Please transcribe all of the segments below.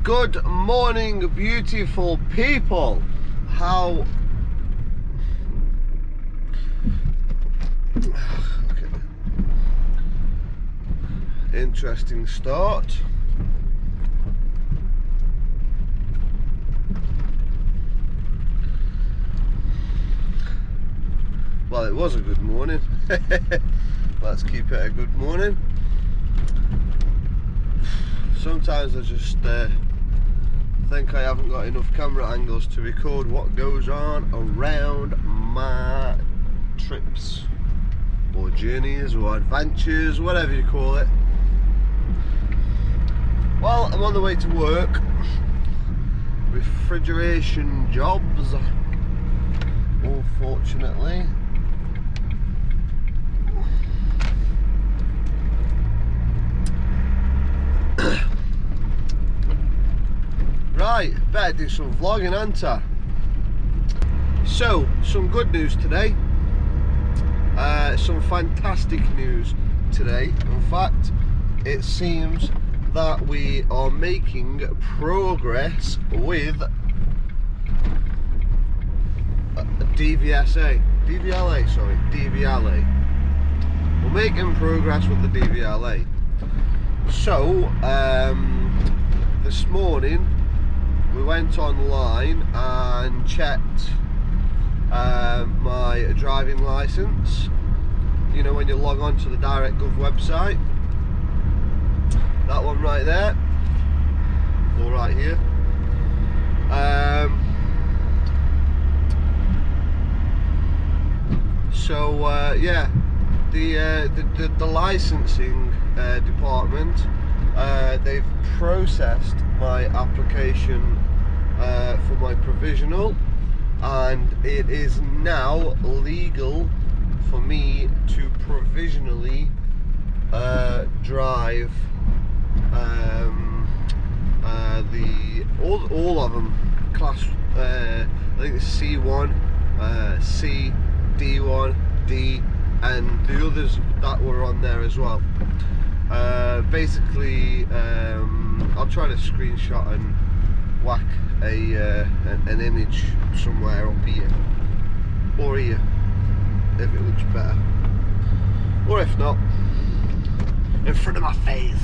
Good morning, beautiful people. How... Okay. Interesting start. Well, it was a good morning. Let's keep it a good morning. Sometimes I just think I haven't got enough camera angles to record what goes on around my trips or journeys or adventures, whatever you call it. Well, I'm on the way to work. Refrigeration jobs, unfortunately. Right, better do some vlogging, ain't I? So, some good news today. Some fantastic news today. In fact, it seems that we are making progress with DVLA. We're making progress with the DVLA. So, this morning we went online and checked my driving license. You know, when you log on to the DirectGov website, that one right there, or right here. Yeah, the licensing department, they've processed my application for my provisional, and it is now legal for me to provisionally drive all of them, class I think it's C1, C, D1, D, and the others that were on there as well. Basically, I'll try to screenshot and whack an image somewhere up here or here if it looks better, or if not, in front of my face.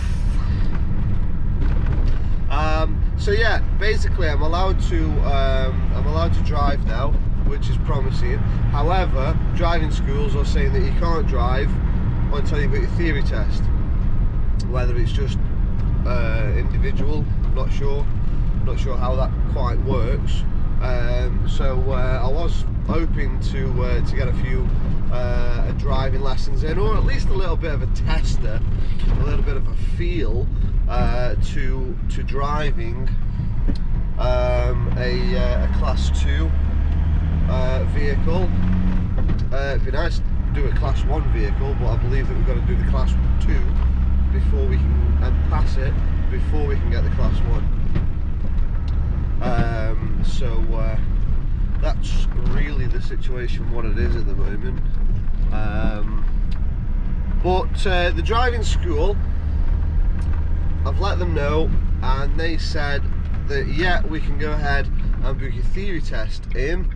So yeah, basically I'm allowed to drive now, which is promising. However, driving schools are saying that you can't drive until you've got your theory test. Whether it's just individual, not sure how that quite works. So I was hoping to get a few driving lessons in, or at least a little bit of a tester, a little bit of a feel to driving a class 2 vehicle. It'd be nice to do a class 1 vehicle, but I believe that we've got to do the class 2 before we can, and pass it before we can get the class 1. So that's really the situation, what it is at the moment. But the driving school, I've let them know, and they said that yeah, we can go ahead and book your theory test in.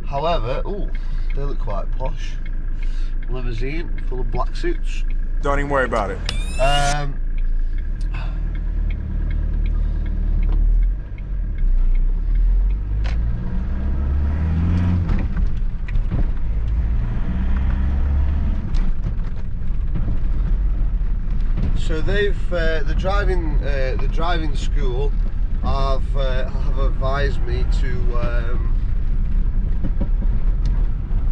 However, oh, they look quite posh. Limousine full of black suits. Don't even worry about it. So they've the driving school have advised me to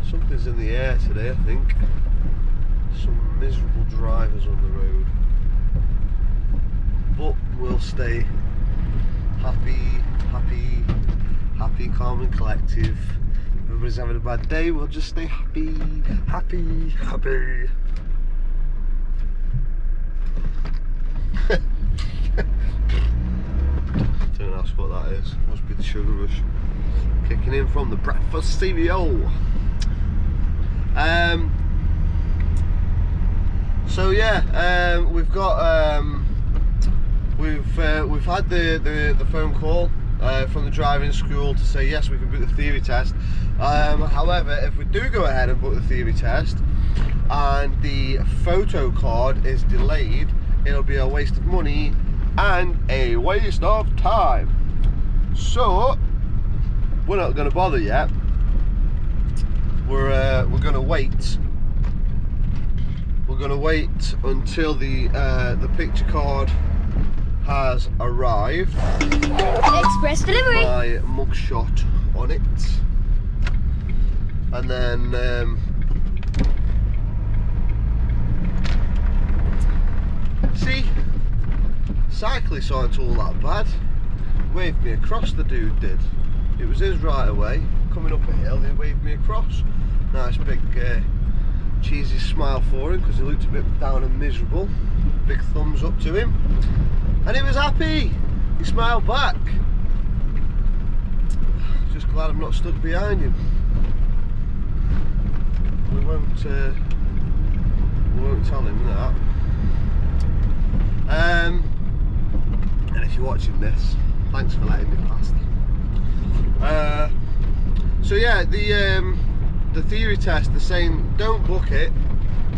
something's in the air today, I think. Some miserable drivers on the road, but we'll stay happy, calm and collective. If everybody's having a bad day, we'll just stay happy. Don't know what that is. Must be the sugar rush kicking in from the breakfast cereal. So yeah, we've we've had the phone call from the driving school to say yes, we can book the theory test. However, if we do go ahead and book the theory test and the photo card is delayed, it'll be a waste of money and a waste of time. So we're not going to bother yet. We're going to wait. We're going to wait until the picture card has arrived. Express delivery. My mugshot on it, and then see, cyclists aren't all that bad. Waved me across, the dude did. It was his right away, coming up a hill, he waved me across. Nice big cheesy smile for him, because he looked a bit down and miserable. Big thumbs up to him, and he was happy. He smiled back. Just glad I'm not stuck behind him. We won't tell him that. And if you're watching this, thanks for letting me past. So yeah, the theory test, they're saying don't book it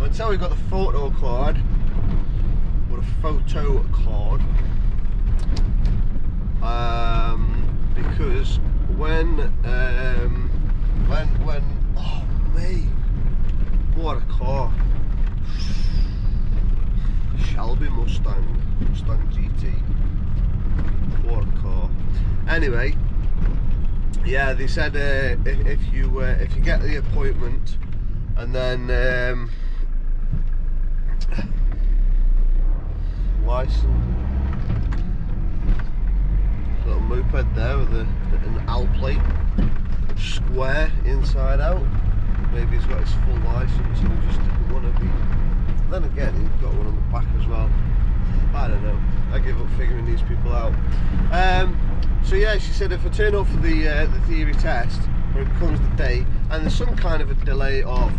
until we've got the photo card, or a photo card, because when oh mate, what a car! Shelby Mustang GT, what a car. Anyway, yeah, they said if you get the appointment and then license, little moped there with an L plate, square inside out. Maybe he's got his full license and he just didn't want to be. Then again, he's got one on the back as well. I don't know. I give up figuring these people out. So yeah, she said if I turn up for the theory test, or it becomes the day, and there's some kind of a delay of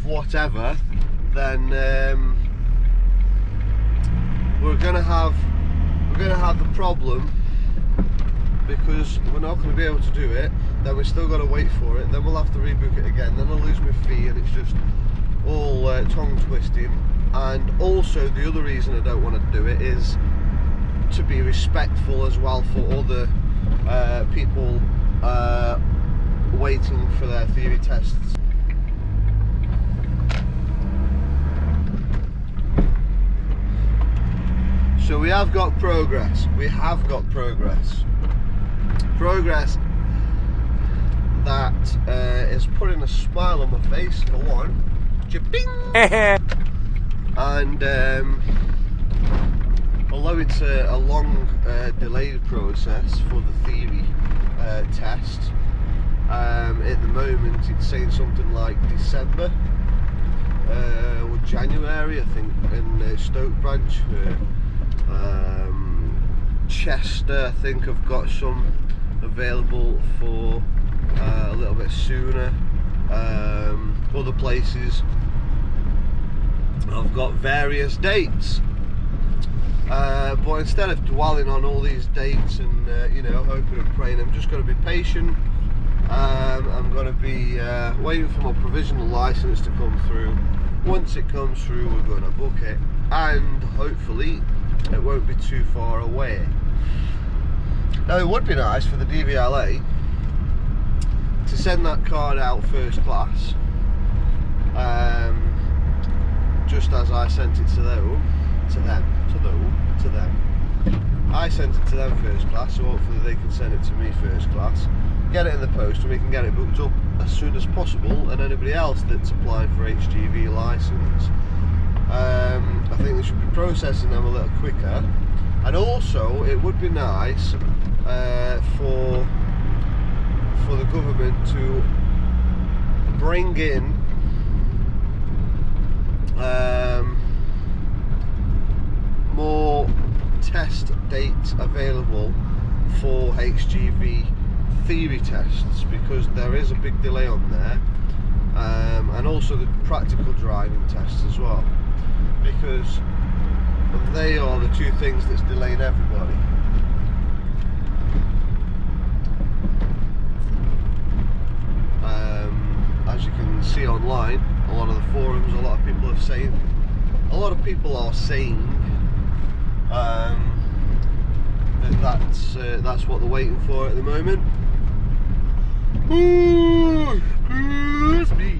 whatever, then we're gonna have the problem, because we're not going to be able to do it. Then we've still got to wait for it. Then we'll have to rebook it again. Then I'll lose my fee, and it's just all tongue twisting. And also the other reason I don't want to do it is to be respectful as well for other people waiting for their theory tests. So we have got progress. We have got progress. Progress that is putting a smile on my face, for one. Cha-bing! And although it's a long delayed process for the theory test, at the moment it's saying something like December or January, I think, in Stoke Branch. Chester, I think I've got some available for a little bit sooner. Other places I've got various dates, but instead of dwelling on all these dates and you know, hoping and praying, I'm just going to be patient. I'm going to be waiting for my provisional license to come through. Once it comes through, we're going to book it, and hopefully it won't be too far away. Now, it would be nice for the DVLA to send that card out first class, just as I sent it to them. I sent it to them first class, so hopefully they can send it to me first class, get it in the post, and we can get it booked up as soon as possible. And anybody else that's applying for HGV licence, I think they should be processing them a little quicker. And also, it would be nice for the government to bring in more test dates available for HGV theory tests, because there is a big delay on there, and also the practical driving tests as well, because And they are the two things that's delaying everybody. As you can see online, a lot of the forums, a lot of people are saying that's what they're waiting for at the moment. Ooh, excuse me.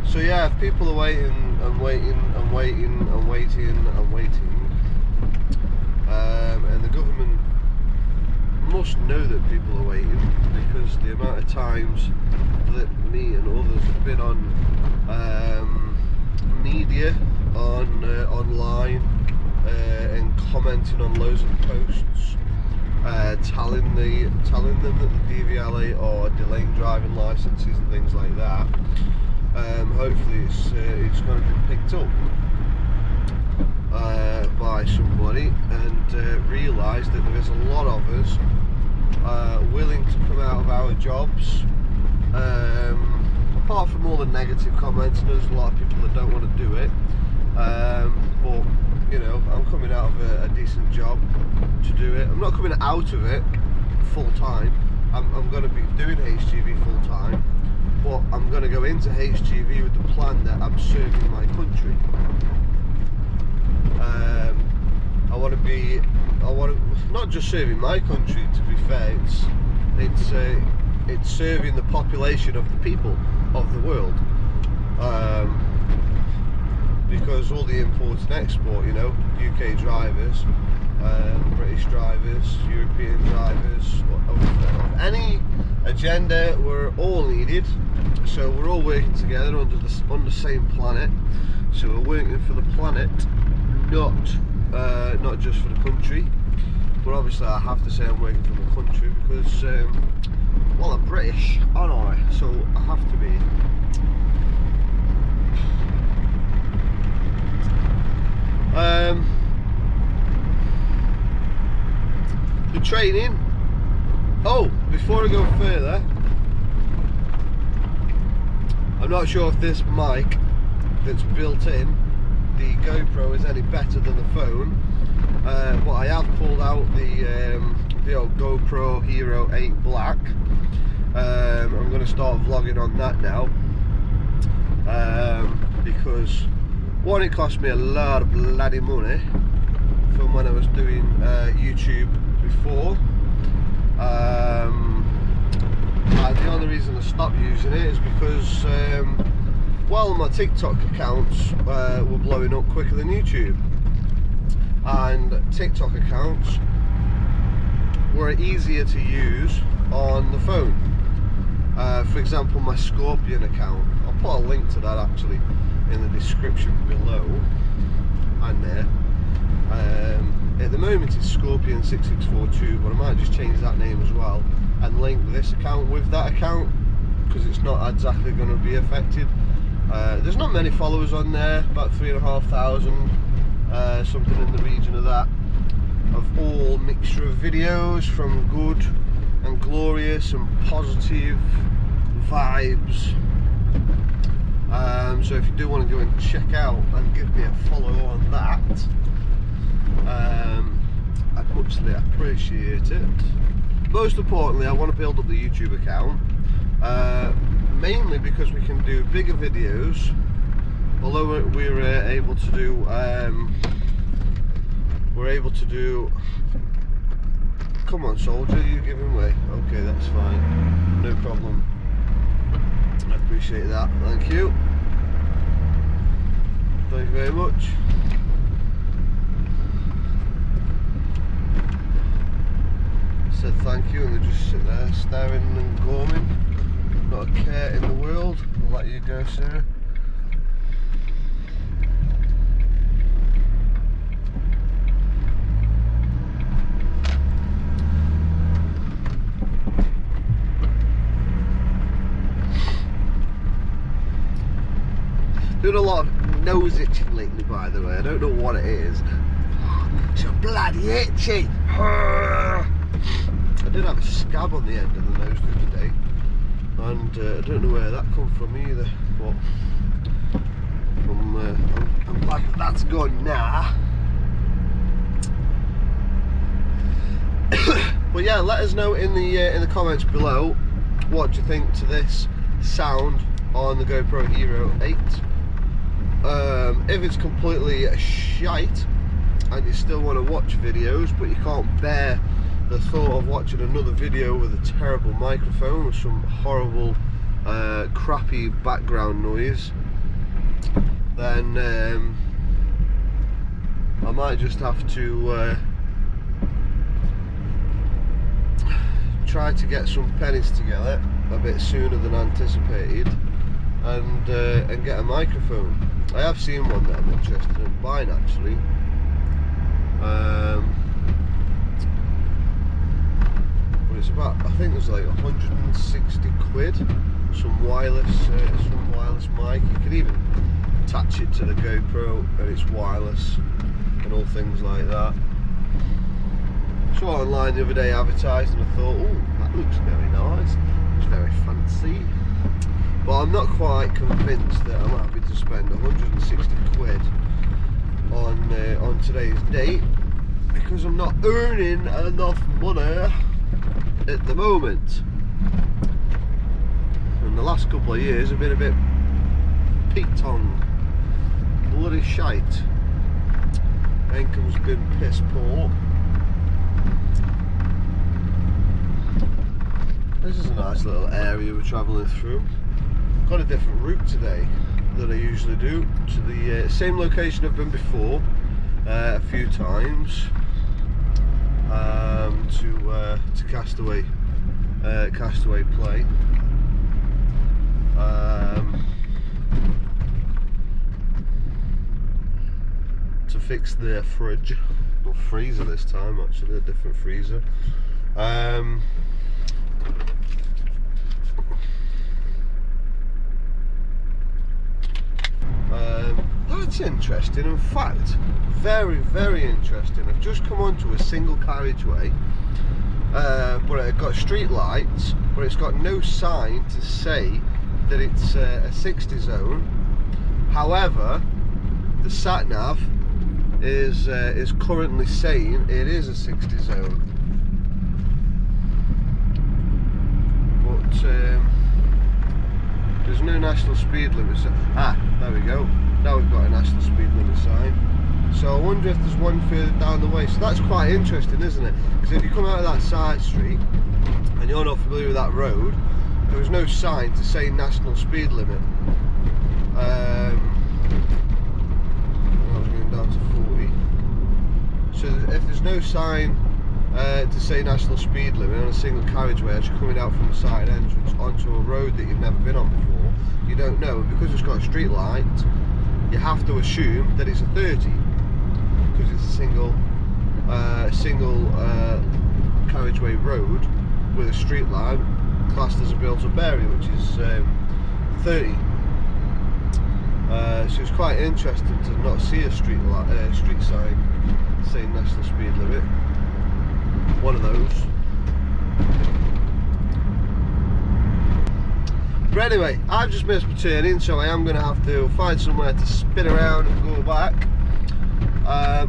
So yeah, if people are waiting and waiting and waiting and waiting and waiting, and the government must know that people are waiting, because the amount of times that me and others have been on media, online, and commenting on loads of posts, telling them that the DVLA are delaying driving licences and things like that. Hopefully it's going to be picked up by somebody, and realise that there is a lot of us willing to come out of our jobs. Apart from all the negative comments, and there's a lot of people that don't want to do it, but you know, I'm coming out of a decent job to do it. I'm not coming out of it full time. I'm going to be doing HGV full time, but I'm going to go into HGV with the plan that I'm serving my country. I want to not just serving my country, to be fair, it's serving the population of the people of the world, because all the import and export, you know, UK drivers, British drivers, European drivers, of any agenda, we're all needed. So we're all working together on the same planet. So we're working for the planet, not just for the country. But obviously I have to say I'm working for the country because, well, I'm British, aren't I? So I have to be. The training. Oh, before I go further, I'm not sure if this mic that's built in the GoPro is any better than the phone, but I have pulled out the old GoPro Hero 8 Black. I'm going to start vlogging on that now, because one, it cost me a lot of bloody money from when I was doing YouTube before, and the only reason I stopped using it is because well, my TikTok accounts were blowing up quicker than YouTube, and TikTok accounts were easier to use on the phone. For example, my Scorpion account, I'll put a link to that actually in the description below and there. At the moment it's Scorpion6642, but I might just change that name as well and link this account with that account, because it's not exactly going to be affected. There's not many followers on there, about 3,500, something in the region of that, of all mixture of videos from good and glorious and positive vibes. So if you do want to go and check out and give me a follow on that, I'd muchly appreciate it. Most importantly, I want to build up the YouTube account, mainly because we can do bigger videos. Although we're able to do, come on soldier, you giving way? Okay, that's fine, no problem. I appreciate that, thank you. Thank you very much. Said thank you and they just sit there staring and gorming. Not a care in the world. I'll let you go, sir. Doing a lot of nose itching lately, by the way. I don't know what it is. It's so bloody itchy. I did have a scab on the end of the nose the other day, and I don't know where that come from either, but from I'm glad that that's gone now. But yeah, let us know in the comments below what you think to this sound on the GoPro Hero 8. If it's completely shite and you still want to watch videos but you can't bear the thought of watching another video with a terrible microphone or some horrible crappy background noise, then I might just have to try to get some pennies together a bit sooner than anticipated and get a microphone. I have seen one that I'm interested in buying actually. But it's about, I think it's like 160 quid. Some wireless mic. You can even attach it to the GoPro and it's wireless and all things like that. Saw it online the other day advertised and I thought, oh, that looks very nice. It's very fancy. But I'm not quite convinced that I'm happy to spend 160 quid on today's date because I'm not earning enough money at the moment. And the last couple of years have been a bit peaked on bloody shite. Income's been piss poor. This is a nice little area we're travelling through. Got a different route today than I usually do, to the same location I've been before a few times, to Castaway Play. To fix their fridge, or freezer this time actually, a different freezer. That's interesting. In fact, very, very interesting. I've just come onto a single carriageway, but it's got street lights, but it's got no sign to say that it's a 60 zone. However, the sat nav is currently saying it is a 60 zone. But there's no national speed limit. Ah, there we go. Now we've got a national speed limit sign. So I wonder if there's one further down the way. So that's quite interesting, isn't it? Because if you come out of that side street and you're not familiar with that road, there was no sign to say national speed limit. I was going down to 40. So if there's no sign to say national speed limit on a single carriageway as you're coming out from the side entrance onto a road that you've never been on before, you don't know. And because it's got a street light, you have to assume that it's a 30 because it's a single carriageway road with a street light classed as a built-up area, which is 30. So it's quite interesting to not see a street sign saying national speed limit. One of those. But anyway, I've just missed my turning, so I am going to have to find somewhere to spin around and go back.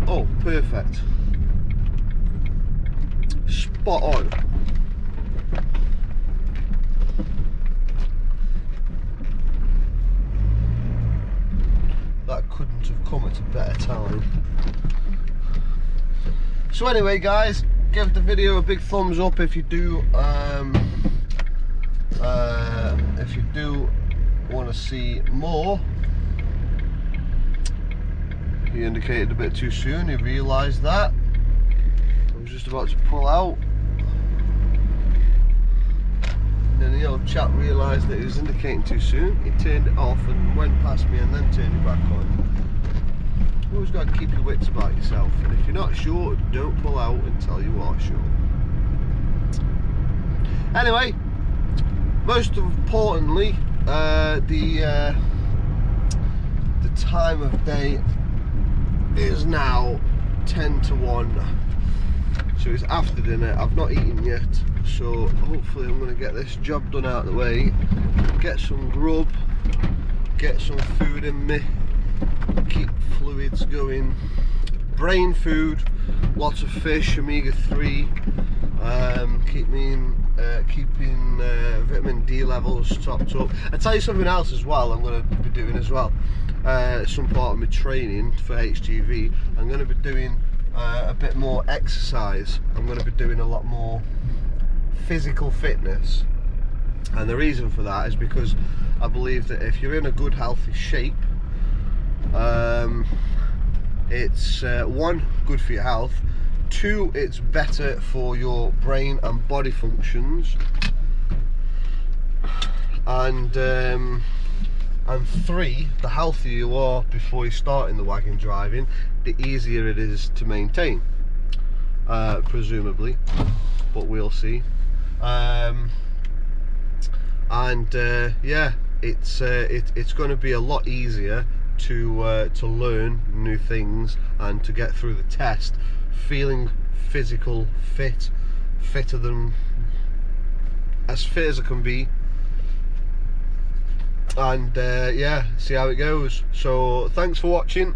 Oh, perfect. Spot on. That couldn't have come at a better time. So anyway, guys, give the video a big thumbs up if you do want to see more. He indicated a bit too soon, he realised that. I was just about to pull out. And then the old chap realised that he was indicating too soon. He turned it off and went past me and then turned it back on. You always got to keep your wits about yourself, and if you're not sure, don't pull out until you are sure. Anyway, most importantly, the time of day is now 10 to 1, so it's after dinner. I've not eaten yet, so hopefully I'm going to get this job done out of the way, get some grub, get some food in me, keep fluids going. Brain food, lots of fish, omega-3, keeping vitamin D levels topped up. I'll tell you something else as well I'm going to be doing as well. Some part of my training for HGV, I'm going to be doing a bit more exercise. I'm going to be doing a lot more physical fitness, and the reason for that is because I believe that if you're in a good healthy shape, it's one, good for your health, two, it's better for your brain and body functions, and three, the healthier you are before you start in the wagon driving, the easier it is to maintain, presumably, but we'll see. Yeah, it's going to be a lot easier to learn new things and to get through the test feeling fitter than as fit as I can be, and yeah, see how it goes. So thanks for watching.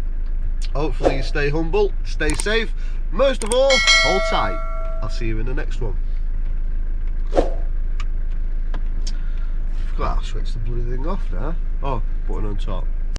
Hopefully you stay humble, stay safe, most of all, hold tight. I'll see you in the next one. I've got to switch the bloody thing off now. Oh, button on top.